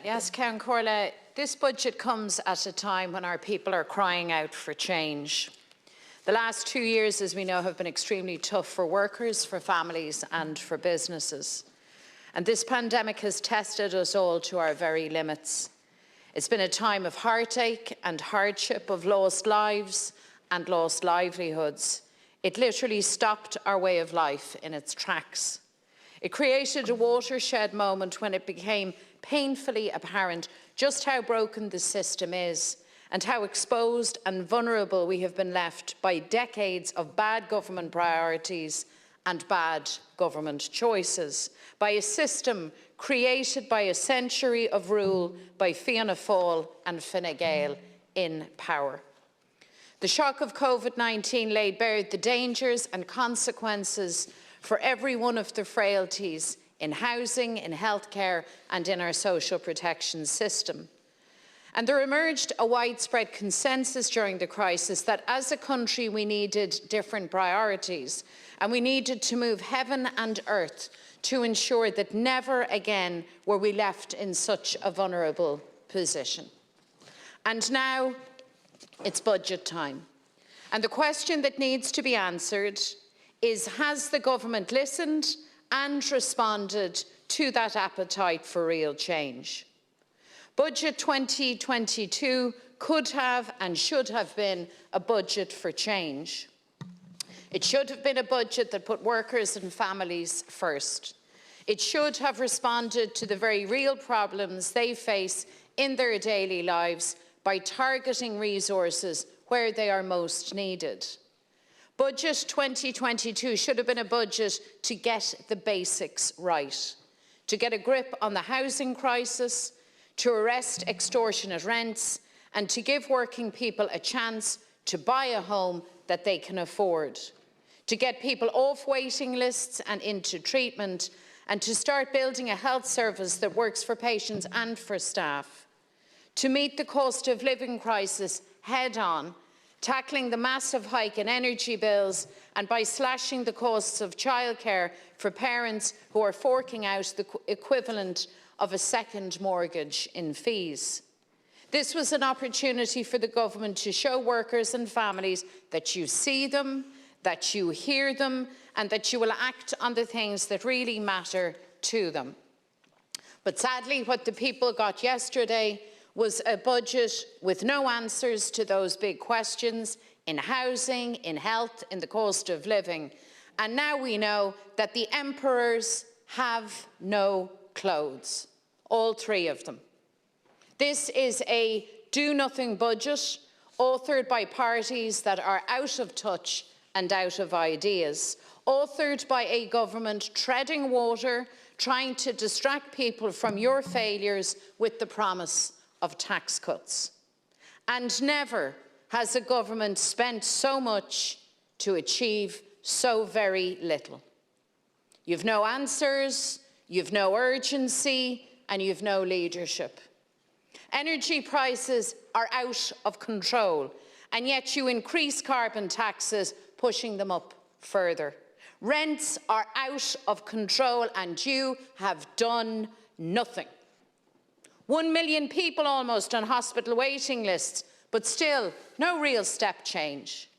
Yes, Count Corla, this budget comes at a time when our people are crying out for change. The last 2 years, as we know, have been extremely tough for workers, for families and for businesses. And this pandemic has tested us all to our very limits. It's been a time of heartache and hardship, of lost lives and lost livelihoods. It literally stopped our way of life in its tracks. It created a watershed moment when it became painfully apparent just how broken the system is and how exposed and vulnerable we have been left by decades of bad government priorities and bad government choices, by a system created by a century of rule by Fianna Fáil and Fine Gael in power. The shock of COVID-19 laid bare the dangers and consequences for every one of the frailties in housing, in healthcare and in our social protection system. And there emerged a widespread consensus during the crisis that as a country we needed different priorities and we needed to move heaven and earth to ensure that never again were we left in such a vulnerable position. And now it's budget time. And the question that needs to be answered is, has the government listened and responded to that appetite for real change? Budget 2022 could have and should have been a budget for change. It should have been a budget that put workers and families first. It should have responded to the very real problems they face in their daily lives by targeting resources where they are most needed. Budget 2022 should have been a budget to get the basics right, to get a grip on the housing crisis, to arrest extortionate rents, and to give working people a chance to buy a home that they can afford, to get people off waiting lists and into treatment, and to start building a health service that works for patients and for staff, to meet the cost of living crisis head-on, tackling the massive hike in energy bills and by slashing the costs of childcare for parents who are forking out the equivalent of a second mortgage in fees. This was an opportunity for the government to show workers and families that you see them, that you hear them, and that you will act on the things that really matter to them. But sadly, what the people got yesterday was a budget with no answers to those big questions in housing, in health, in the cost of living. And now we know that the emperors have no clothes, all three of them. This is a do-nothing budget authored by parties that are out of touch and out of ideas, authored by a government treading water, trying to distract people from your failures with the promise of tax cuts. And never has a government spent so much to achieve so very little. You've no answers, you've no urgency, and you've no leadership. Energy prices are out of control, and yet you increase carbon taxes, pushing them up further. Rents are out of control, and you have done nothing. 1 million people almost on hospital waiting lists, but still no real step change.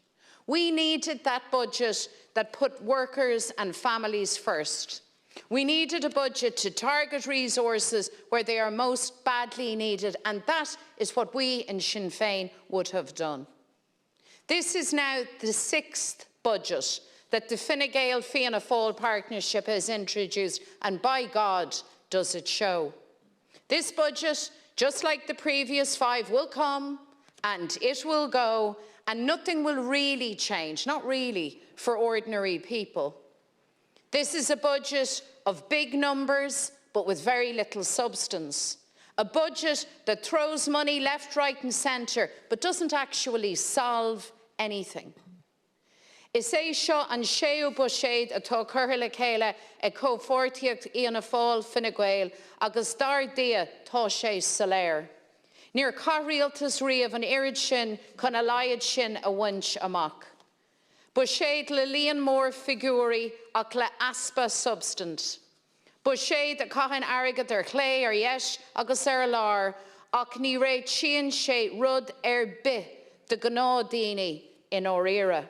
We needed that budget that put workers and families first. We needed a budget to target resources where they are most badly needed, and that is what we in Sinn Féin would have done. This is now the 6th budget that the Fine Gael Fianna Fáil partnership has introduced, and by God, does it show. This budget, just like the previous 5, will come and it will go, and nothing will really change, not really, for ordinary people. This is a budget of big numbers, but with very little substance. A budget that throws money left, right and centre, but doesn't actually solve anything. Is é seo an séú buséid atá curtha le chéile ag comhpháirtíocht Fianna Fáil Fine Gael agus dar dia tá sé sa léir. Níor caithríaltas riamh an irid sin chun a laiad sin a bhaint amach. Buséid le líon mór figúraí ach le aspa substant. Ba sé de cahan agad ar chlé ar yesh agus ar lár ach ní réit sían sé rud bith de gná daoine in Óíre.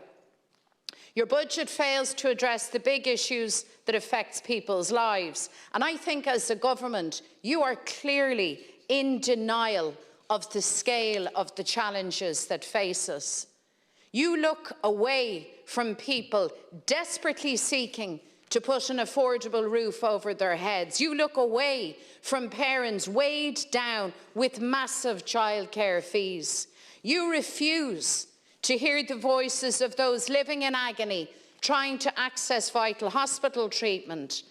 Your budget fails to address the big issues that affect people's lives. And I think as a government, you are clearly in denial of the scale of the challenges that face us. You look away from people desperately seeking to put an affordable roof over their heads. You look away from parents weighed down with massive childcare fees. You refuse to hear the voices of those living in agony, trying to access vital hospital treatment,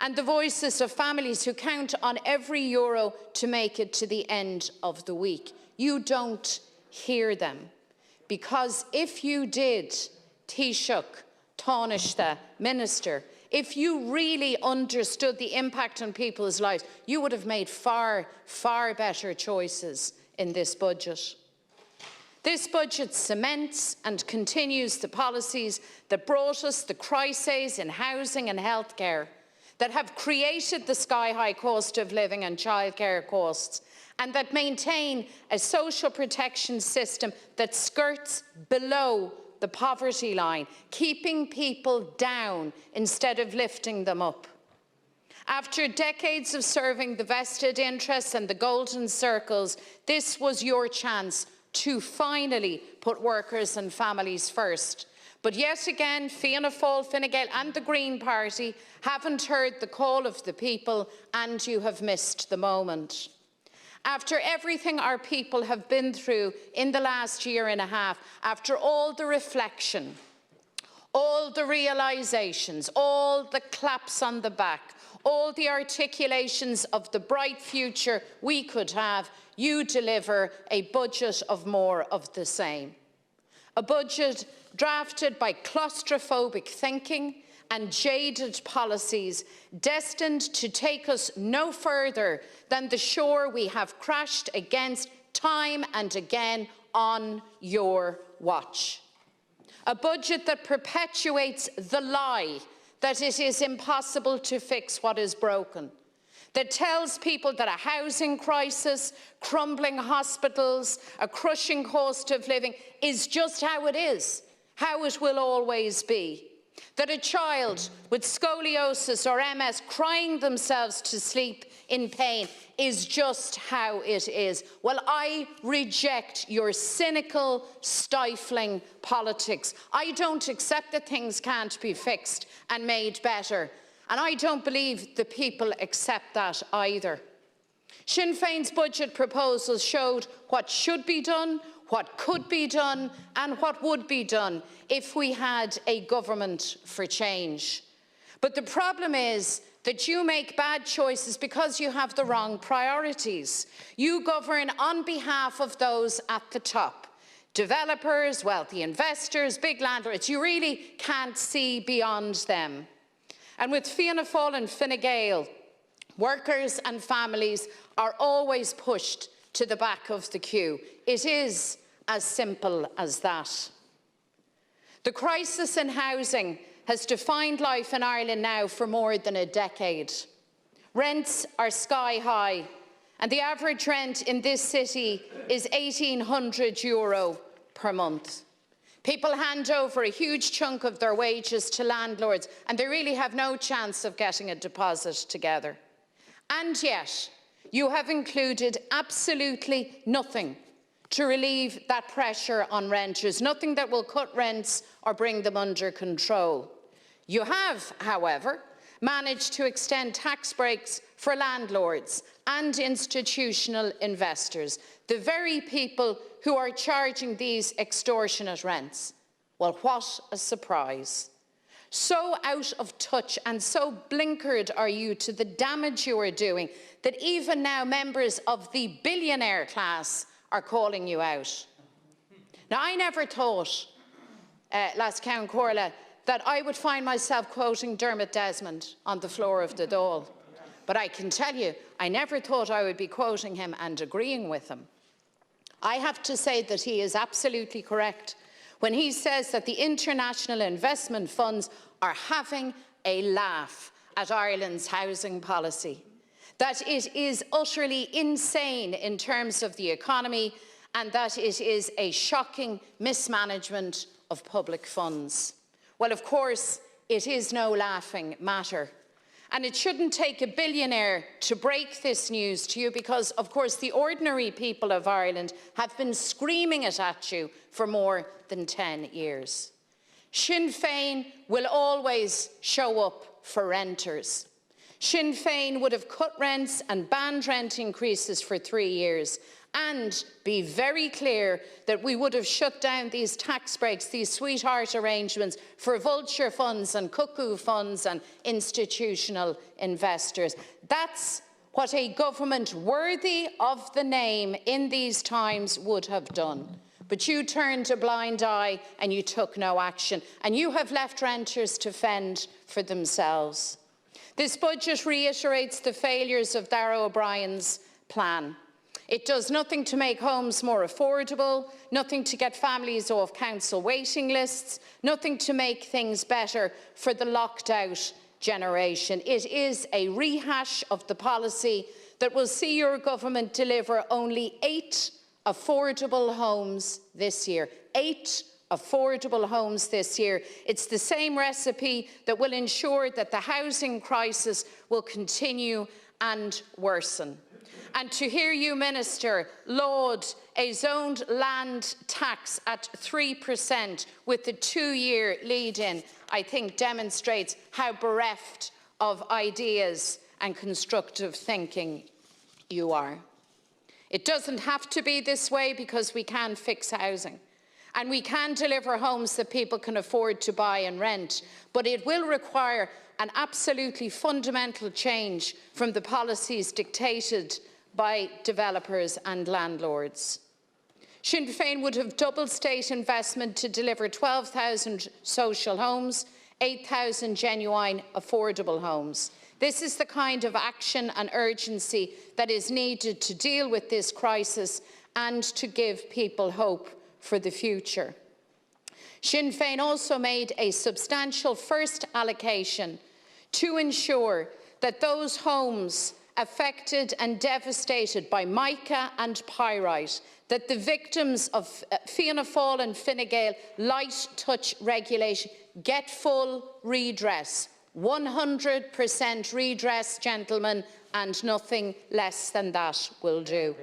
and the voices of families who count on every euro to make it to the end of the week. You don't hear them. Because if you did, Taoiseach, Tánaiste, Minister, if you really understood the impact on people's lives, you would have made far, far better choices in this budget. This budget cements and continues the policies that brought us the crises in housing and healthcare, that have created the sky-high cost of living and childcare costs, and that maintain a social protection system that skirts below the poverty line, keeping people down instead of lifting them up. After decades of serving the vested interests and the golden circles, this was your chance to finally put workers and families first. But yet again, Fianna Fáil, Fine Gael and the Green Party haven't heard the call of the people, and you have missed the moment. After everything our people have been through in the last year and a half, after all the reflection, all the realisations, all the claps on the back, all the articulations of the bright future we could have, you deliver a budget of more of the same. A budget drafted by claustrophobic thinking and jaded policies destined to take us no further than the shore we have crashed against time and again on your watch. A budget that perpetuates the lie that it is impossible to fix what is broken, that tells people that a housing crisis, crumbling hospitals, a crushing cost of living is just how it is, how it will always be. That a child with scoliosis or MS crying themselves to sleep in pain is just how it is. Well, I reject your cynical, stifling politics. I don't accept that things can't be fixed and made better. And I don't believe the people accept that either. Sinn Féin's budget proposals showed what should be done, what could be done, and what would be done if we had a government for change. But the problem is that you make bad choices because you have the wrong priorities. You govern on behalf of those at the top. Developers, wealthy investors, big landlords. You really can't see beyond them. And with Fianna Fáil and Fine Gael, workers and families are always pushed to the back of the queue. It is as simple as that. The crisis in housing has defined life in Ireland now for more than a decade. Rents are sky high, and the average rent in this city is €1,800 per month. People hand over a huge chunk of their wages to landlords, and they really have no chance of getting a deposit together. And yet, you have included absolutely nothing to relieve that pressure on renters, nothing that will cut rents or bring them under control. You have, however, managed to extend tax breaks for landlords and institutional investors, the very people who are charging these extortionate rents. Well, what a surprise. So out of touch and so blinkered are you to the damage you are doing that even now members of the billionaire class are calling you out. Now, I never thought, last Count Corla, that I would find myself quoting Dermot Desmond on the floor of the Dáil. But I can tell you, I never thought I would be quoting him and agreeing with him. I have to say that he is absolutely correct when he says that the international investment funds are having a laugh at Ireland's housing policy, that it is utterly insane in terms of the economy, and that it is a shocking mismanagement of public funds. Well, of course, it is no laughing matter. And it shouldn't take a billionaire to break this news to you because, of course, the ordinary people of Ireland have been screaming it at you for more than 10 years. Sinn Féin will always show up for renters. Sinn Féin would have cut rents and banned rent increases for 3 years, and be very clear that we would have shut down these tax breaks, these sweetheart arrangements for vulture funds and cuckoo funds and institutional investors. That's what a government worthy of the name in these times would have done. But you turned a blind eye and you took no action, and you have left renters to fend for themselves. This budget reiterates the failures of Darragh O'Brien's plan. It does nothing to make homes more affordable, nothing to get families off council waiting lists, nothing to make things better for the locked-out generation. It is a rehash of the policy that will see your government deliver only 8 affordable homes this year. 8 affordable homes this year. It's the same recipe that will ensure that the housing crisis will continue and worsen. And to hear you, Minister, laud a zoned land tax at 3% with the 2-year lead-in, I think demonstrates how bereft of ideas and constructive thinking you are. It doesn't have to be this way because we can fix housing. And we can deliver homes that people can afford to buy and rent, but it will require an absolutely fundamental change from the policies dictated by developers and landlords. Sinn Féin would have doubled state investment to deliver 12,000 social homes, 8,000 genuine affordable homes. This is the kind of action and urgency that is needed to deal with this crisis and to give people hope for the future. Sinn Féin also made a substantial first allocation to ensure that those homes affected and devastated by mica and pyrite, that the victims of Fianna Fáil and Fine Gael light touch regulation get full redress. 100% redress, gentlemen, and nothing less than that will do.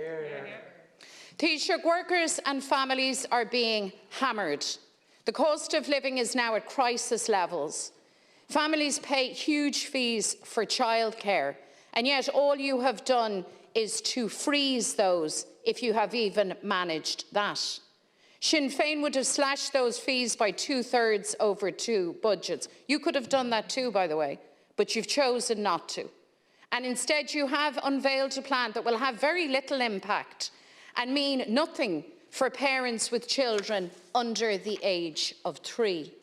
Taoiseach, workers and families are being hammered. The cost of living is now at crisis levels. Families pay huge fees for childcare, and yet all you have done is to freeze those, if you have even managed that. Sinn Féin would have slashed those fees by 2/3 over 2 budgets. You could have done that too, by the way, but you've chosen not to. And instead you have unveiled a plan that will have very little impact and mean nothing for parents with children under the age of 3.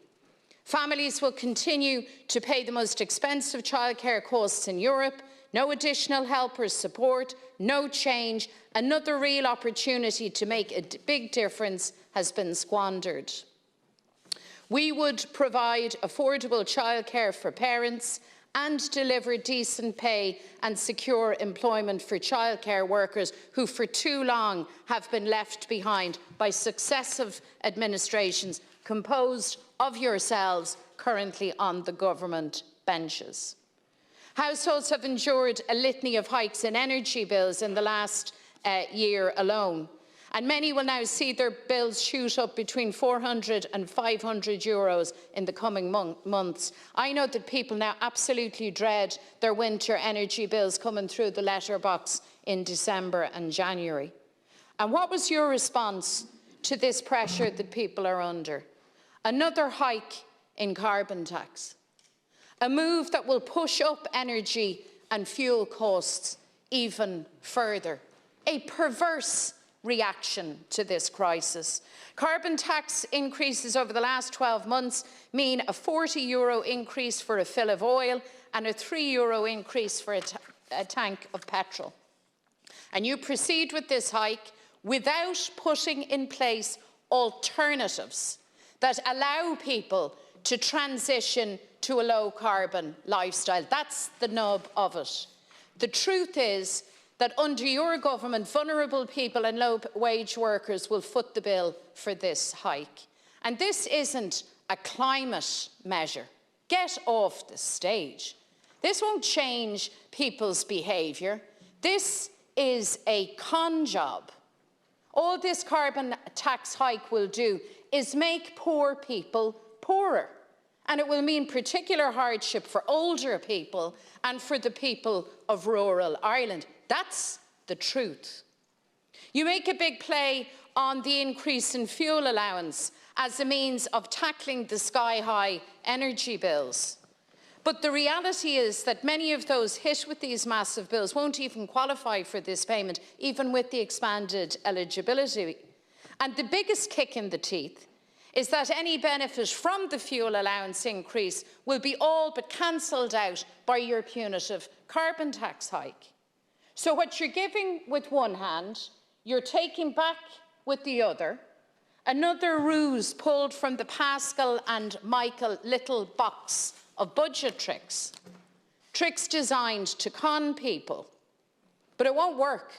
Families will continue to pay the most expensive childcare costs in Europe. No additional help or support, no change. Another real opportunity to make a big difference has been squandered. We would provide affordable childcare for parents and deliver decent pay and secure employment for childcare workers who for too long have been left behind by successive administrations composed of yourselves currently on the government benches. Households have endured a litany of hikes in energy bills in the last year alone, and many will now see their bills shoot up between 400 and 500 euros in the coming months. I know that people now absolutely dread their winter energy bills coming through the letterbox in December and January. And what was your response to this pressure that people are under? Another hike in carbon tax. A move that will push up energy and fuel costs even further. A perverse reaction to this crisis. Carbon tax increases over the last 12 months mean a €40 increase for a fill of oil and a €3 increase for a tank of petrol. And you proceed with this hike without putting in place alternatives that allow people to transition to a low-carbon lifestyle. That's the nub of it. The truth is that under your government, vulnerable people and low-wage workers will foot the bill for this hike. And this isn't a climate measure. Get off the stage. This won't change people's behaviour. This is a con job. All this carbon tax hike will do is make poor people poorer. And it will mean particular hardship for older people and for the people of rural Ireland. That's the truth. You make a big play on the increase in fuel allowance as a means of tackling the sky-high energy bills. But the reality is that many of those hit with these massive bills won't even qualify for this payment, even with the expanded eligibility. And the biggest kick in the teeth is that any benefit from the fuel allowance increase will be all but cancelled out by your punitive carbon tax hike. So what you're giving with one hand, you're taking back with the other. Another ruse pulled from the Pascal and Michael Little box of budget tricks. Tricks designed to con people. But it won't work,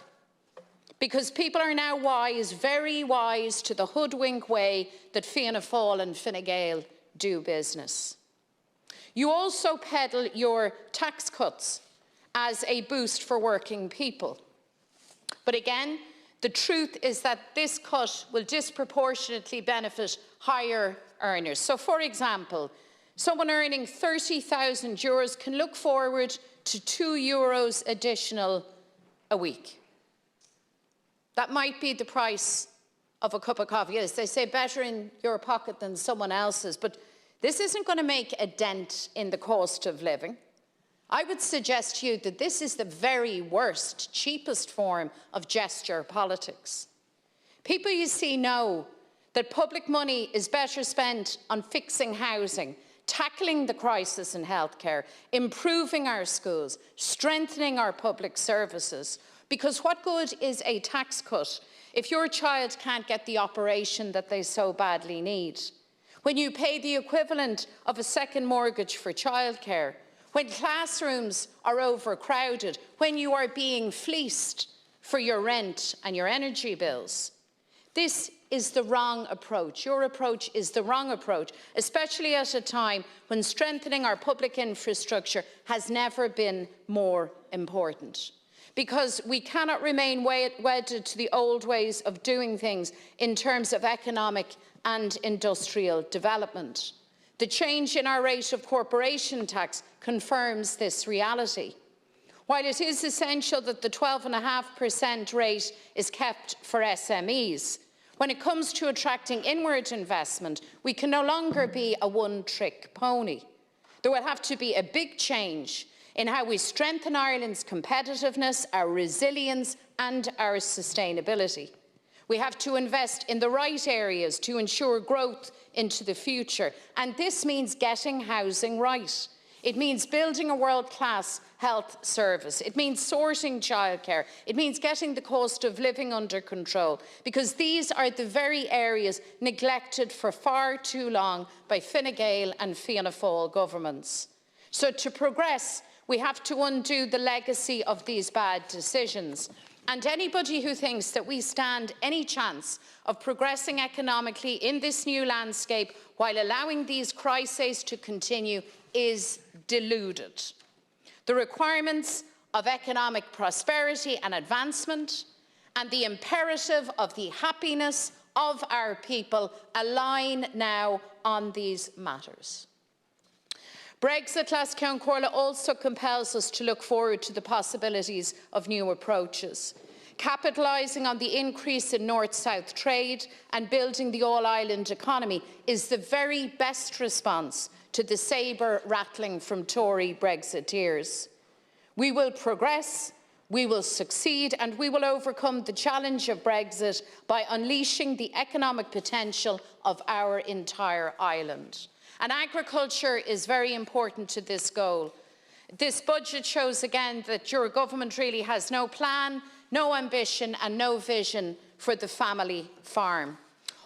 because people are now wise, very wise, to the hoodwink way that Fianna Fáil and Fine Gael do business. You also peddle your tax cuts as a boost for working people. But again, the truth is that this cut will disproportionately benefit higher earners. So, for example, someone earning €30,000 can look forward to €2 additional a week. That might be the price of a cup of coffee. As they say, better in your pocket than someone else's. But this isn't going to make a dent in the cost of living. I would suggest to you that this is the very worst, cheapest form of gesture politics. People, you see, know that public money is better spent on fixing housing, tackling the crisis in healthcare, improving our schools, strengthening our public services. Because what good is a tax cut if your child can't get the operation that they so badly need? When you pay the equivalent of a second mortgage for childcare, when classrooms are overcrowded, when you are being fleeced for your rent and your energy bills. This is the wrong approach. Your approach is the wrong approach, especially at a time when strengthening our public infrastructure has never been more important. Because we cannot remain wedded to the old ways of doing things in terms of economic and industrial development. The change in our rate of corporation tax confirms this reality. While it is essential that the 12.5% rate is kept for SMEs, when it comes to attracting inward investment, we can no longer be a one-trick pony. There will have to be a big change in how we strengthen Ireland's competitiveness, our resilience and our sustainability. We have to invest in the right areas to ensure growth into the future, and this means getting housing right. It means building a world-class health service. It means sorting childcare. It means getting the cost of living under control, because these are the very areas neglected for far too long by Fine Gael and Fianna Fáil governments. So to progress, we have to undo the legacy of these bad decisions. And anybody who thinks that we stand any chance of progressing economically in this new landscape while allowing these crises to continue is deluded. The requirements of economic prosperity and advancement and the imperative of the happiness of our people align now on these matters. Brexit, Last Count Corla, also compels us to look forward to the possibilities of new approaches. Capitalising on the increase in north-south trade and building the all-island economy is the very best response to the sabre-rattling from Tory Brexiteers. We will progress, we will succeed, and we will overcome the challenge of Brexit by unleashing the economic potential of our entire island. And agriculture is very important to this goal. This budget shows again that your government really has no plan, no ambition and no vision for the family farm.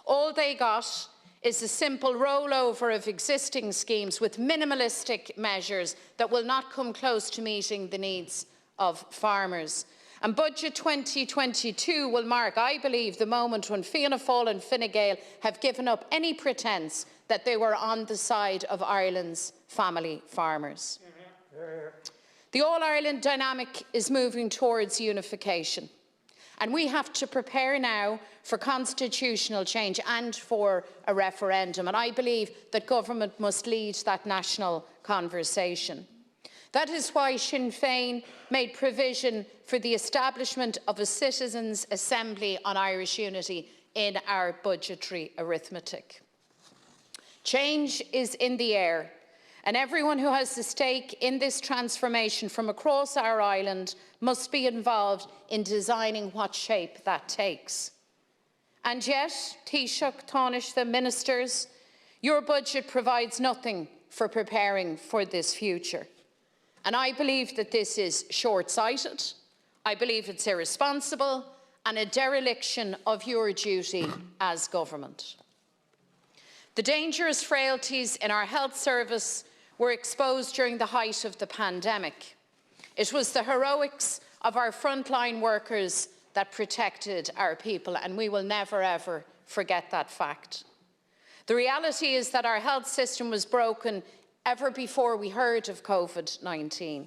All they got is a simple rollover of existing schemes with minimalistic measures that will not come close to meeting the needs of farmers. And Budget 2022 will mark, I believe, the moment when Fianna Fáil and Fine Gael have given up any pretence that they were on the side of Ireland's family farmers. The All-Ireland dynamic is moving towards unification. And we have to prepare now for constitutional change and for a referendum. And I believe that government must lead that national conversation. That is why Sinn Féin made provision for the establishment of a citizens' assembly on Irish unity in our budgetary arithmetic. Change is in the air, and everyone who has a stake in this transformation from across our island must be involved in designing what shape that takes. And yet, Taoiseach, Tánaiste, the ministers, your budget provides nothing for preparing for this future. And I believe that this is short-sighted, I believe it's irresponsible, and a dereliction of your duty as government. The dangerous frailties in our health service were exposed during the height of the pandemic. It was the heroics of our frontline workers that protected our people, and we will never ever forget that fact. The reality is that our health system was broken ever before we heard of COVID-19.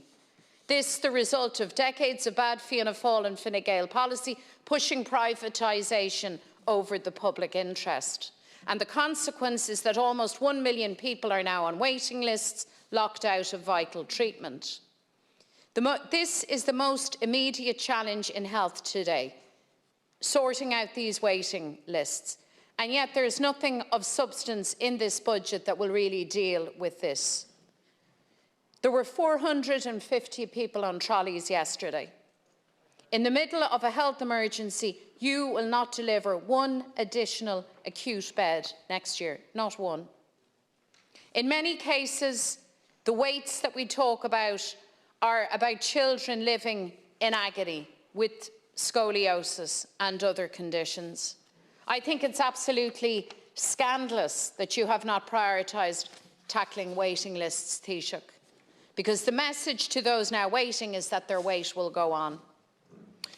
This the result of decades of bad Fianna Fáil and Fine Gael policy pushing privatisation over the public interest. And the consequence is that almost 1 million people are now on waiting lists, locked out of vital treatment. This is the most immediate challenge in health today, sorting out these waiting lists. And yet there is nothing of substance in this budget that will really deal with this. There were 450 people on trolleys yesterday. In the middle of a health emergency, you will not deliver one additional acute bed next year, not one. In many cases, the waits that we talk about are about children living in agony with scoliosis and other conditions. I think it's absolutely scandalous that you have not prioritised tackling waiting lists, Taoiseach, because the message to those now waiting is that their wait will go on.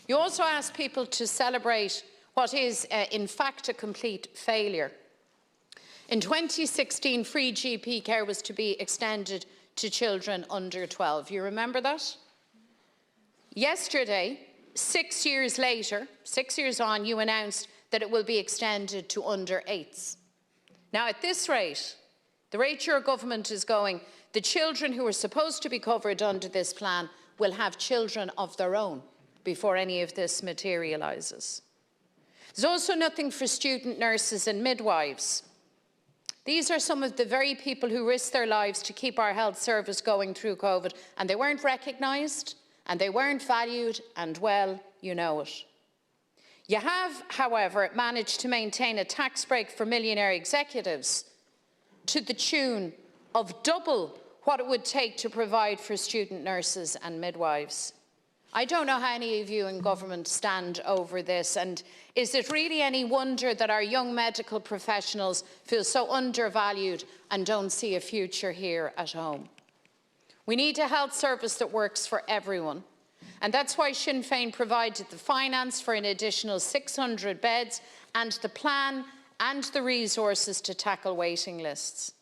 You also ask people to celebrate what is, in fact, a complete failure. In 2016, free GP care was to be extended to children under 12. You remember that? Yesterday, 6 years later, 6 years on, you announced that it will be extended to under 8s. Now, at this rate, the rate your government is going, the children who are supposed to be covered under this plan will have children of their own before any of this materialises. There's also nothing for student nurses and midwives. These are some of the very people who risked their lives to keep our health service going through COVID, and they weren't recognised, and they weren't valued, and well, you know it. You have, however, managed to maintain a tax break for millionaire executives to the tune of double what it would take to provide for student nurses and midwives. I don't know how any of you in government stand over this, and is it really any wonder that our young medical professionals feel so undervalued and don't see a future here at home? We need a health service that works for everyone. And that's why Sinn Féin provided the finance for an additional 600 beds and the plan and the resources to tackle waiting lists.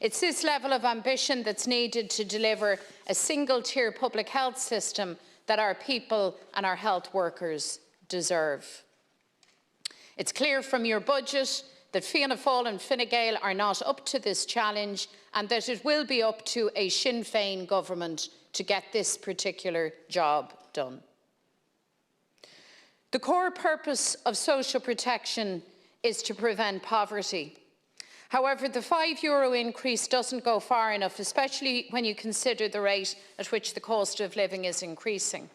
It's this level of ambition that's needed to deliver a single-tier public health system that our people and our health workers deserve. It's clear from your budget that Fianna Fáil and Fine Gael are not up to this challenge, and that it will be up to a Sinn Féin government to get this particular job done. The core purpose of social protection is to prevent poverty. However, the €5 increase doesn't go far enough, especially when you consider the rate at which the cost of living is increasing.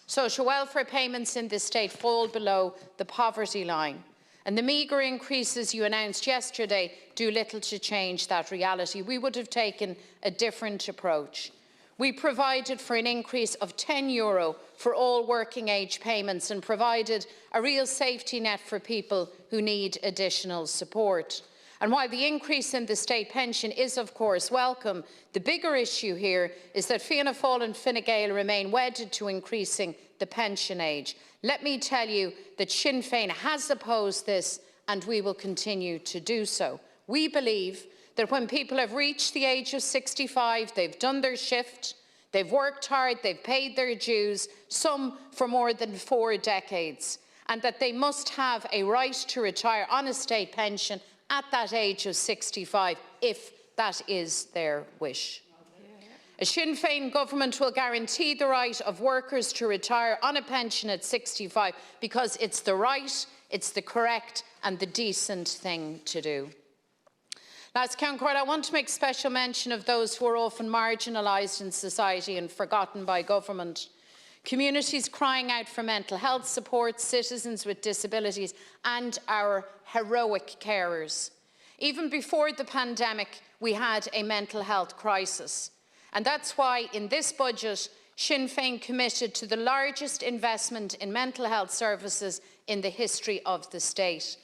Social welfare payments in this state fall below the poverty line, and the meagre increases you announced yesterday do little to change that reality. We would have taken a different approach. We provided for an increase of €10 for all working age payments and provided a real safety net for people who need additional support. And while the increase in the state pension is, of course, welcome, the bigger issue here is that Fianna Fáil and Fine Gael remain wedded to increasing the pension age. Let me tell you that Sinn Féin has opposed this, and we will continue to do so. We believe that when people have reached the age of 65, they've done their shift, they've worked hard, they've paid their dues, some for more than 4 decades, and that they must have a right to retire on a state pension at that age of 65, if that is their wish. A Sinn Féin government will guarantee the right of workers to retire on a pension at 65 because it's the right, it's the correct and the decent thing to do. Last Councillor, I want to make special mention of those who are often marginalised in society and forgotten by government. Communities crying out for mental health support, citizens with disabilities and our heroic carers. Even before the pandemic, we had a mental health crisis. And that's why in this budget, Sinn Féin committed to the largest investment in mental health services in the history of the state.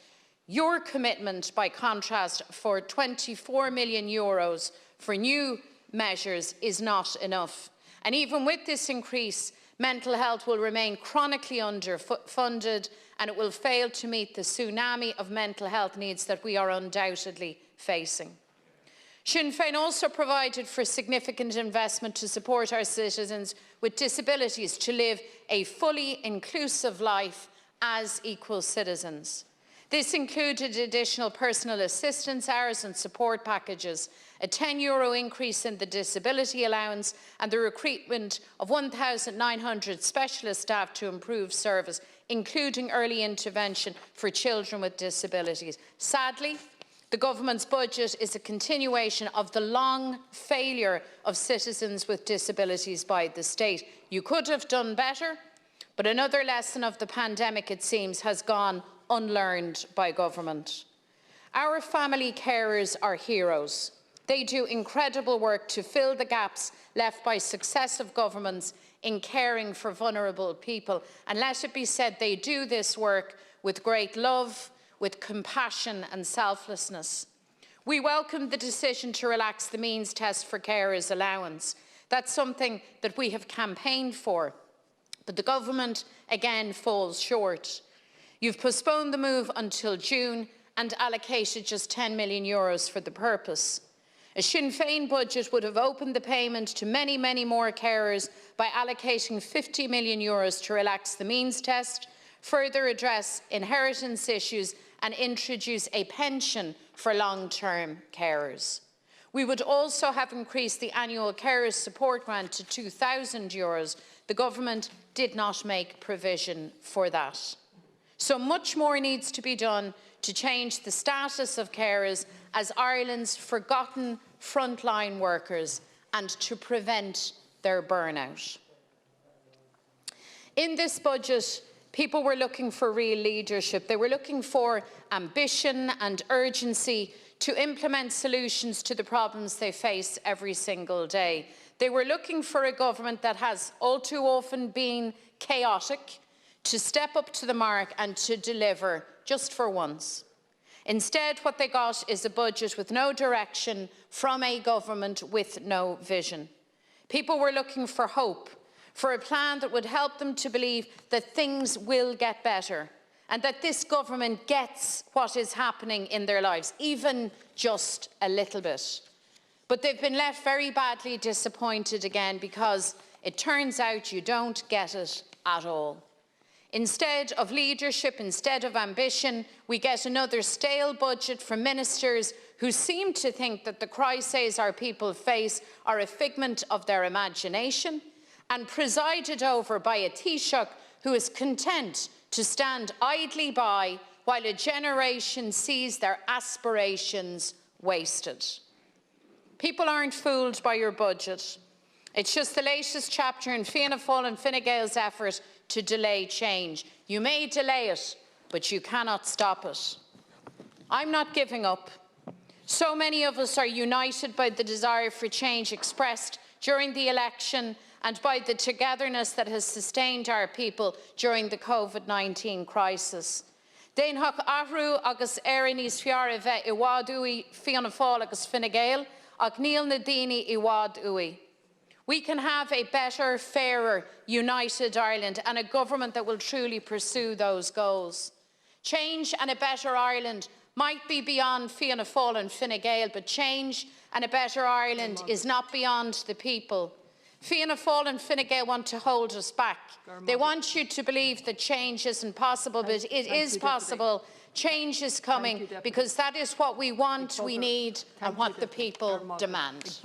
Your commitment, by contrast, for €24 million for new measures is not enough. And even with this increase, mental health will remain chronically underfunded, and it will fail to meet the tsunami of mental health needs that we are undoubtedly facing. Sinn Féin also provided for significant investment to support our citizens with disabilities to live a fully inclusive life as equal citizens. This included additional personal assistance hours and support packages, a €10 increase in the disability allowance and the recruitment of 1,900 specialist staff to improve service, including early intervention for children with disabilities. Sadly, the government's budget is a continuation of the long failure of citizens with disabilities by the state. You could have done better, but another lesson of the pandemic, it seems, has gone unlearned by government. Our family carers are heroes. They do incredible work to fill the gaps left by successive governments in caring for vulnerable people. And let it be said, they do this work with great love, with compassion and selflessness. We welcome the decision to relax the means test for carers' allowance. That's something that we have campaigned for. But the government again falls short. You've postponed the move until June and allocated just €10 million for the purpose. A Sinn Féin budget would have opened the payment to many, many more carers by allocating €50 million to relax the means test, further address inheritance issues and introduce a pension for long-term carers. We would also have increased the annual carers support grant to €2,000. The government did not make provision for that. So much more needs to be done to change the status of carers as Ireland's forgotten frontline workers and to prevent their burnout. In this budget, people were looking for real leadership. They were looking for ambition and urgency to implement solutions to the problems they face every single day. They were looking for a government that has all too often been chaotic, to step up to the mark and to deliver just for once. Instead, what they got is a budget with no direction from a government with no vision. People were looking for hope, for a plan that would help them to believe that things will get better and that this government gets what is happening in their lives, even just a little bit. But they've been left very badly disappointed again because it turns out you don't get it at all. Instead of leadership, instead of ambition, we get another stale budget from ministers who seem to think that the crises our people face are a figment of their imagination and presided over by a Taoiseach who is content to stand idly by while a generation sees their aspirations wasted. People aren't fooled by your budget. It's just the latest chapter in Fianna Fáil and Fine Gael's effort to delay change. You may delay it, but you cannot stop it. I'm not giving up. So many of us are united by the desire for change expressed during the election and by the togetherness that has sustained our people during the COVID-19 crisis. Déan thach ahrú agus éire níos fearr a bheith I bhád uaí Fianna Fáil agus Fine Gael, ach níl na daoine I bhád uaí. We can have a better, fairer, united Ireland and a government that will truly pursue those goals. Change and a better Ireland might be beyond Fianna Fáil and Fine Gael, but change and a better Ireland is not beyond the people. Fianna Fáil and Fine Gael want to hold us back. They want you to believe that change isn't possible, but it is possible. Change is coming because that is what we want, we need, and what the people demand.